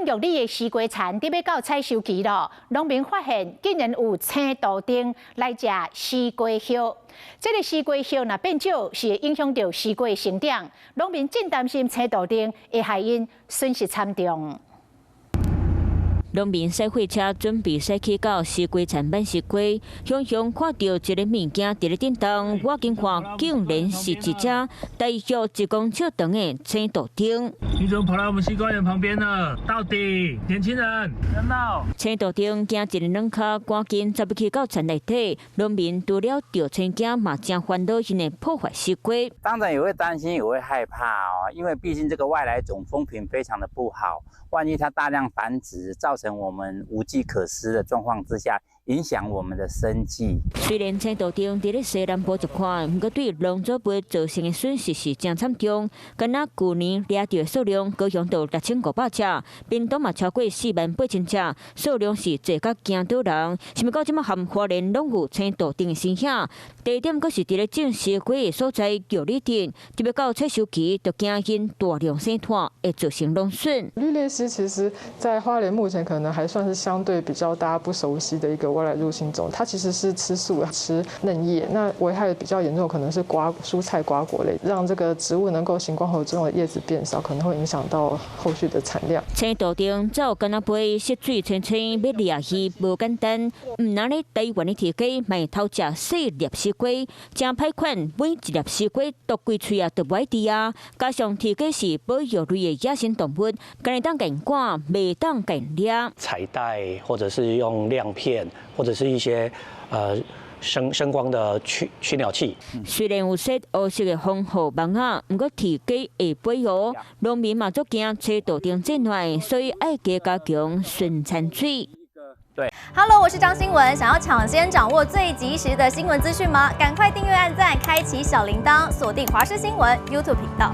玉里的西瓜田伫要到采收期咯，农民发现竟然有青豆丁来食西瓜叶。这个西瓜叶若变少，是会影响到西瓜的生长。农民真担心青豆丁会害因损失惨重。 农民驶货车准备驶去到西瓜田买西瓜，雄雄看到一个物件伫咧顶动，我惊看竟然是一只大约1公尺长的青豆丁。你怎么跑来我们西瓜园旁边了？到底，年轻人，人闹！青豆丁惊一个软脚，赶紧走去到田内底。农民除了钓青囝，嘛真烦恼，因为破坏西瓜。当然也会担心，也会害怕哦，因为毕竟这个外来种风评非常的不好。 万一它大量繁殖，造成我们无计可施的状况之下，影响我们的生计。虽然青豆丁伫咧西南部一块，不过对农作物造成的损失是真惨重。敢若去年掠到的数量高雄到6500只，屏东嘛超过48000只，数量是侪甲惊到人。想到即马含花莲拢有青豆丁的现象，地点阁是伫咧种西瓜的所在玉里镇，特别到采收期，就惊因大量生炭会造成农损。绿鬣蜥其实在花莲目前可能还算是相对比较大家不熟悉的一个外来入侵种，它其实是吃素、吃嫩叶，那危害比较严重可能是蔬菜瓜果类，让这个植物能够行光合作用的叶子变少，可能会影响到后续的产量。青豆丁早干那杯湿水清清要掠鱼无简单，唔难咧台湾的铁鸡卖偷食细粒西瓜，真歹款，每一粒西瓜都规喙啊都不爱滴啊，加上铁鸡是保育类的野生动物，敢会当给赶，袂当给掠。彩带或者是用亮片，或者是一些声光的驱鸟器。虽然有设黑色的防护网啊，不过铁鸡会飞哦，农民嘛足惊青豆丁进来，所以爱加强顺产水。对 ，Hello， 我是张新文。想要抢先掌握最及时的新闻资讯吗？赶快订阅、按赞、开启小铃铛，锁定华视新闻 YouTube 频道。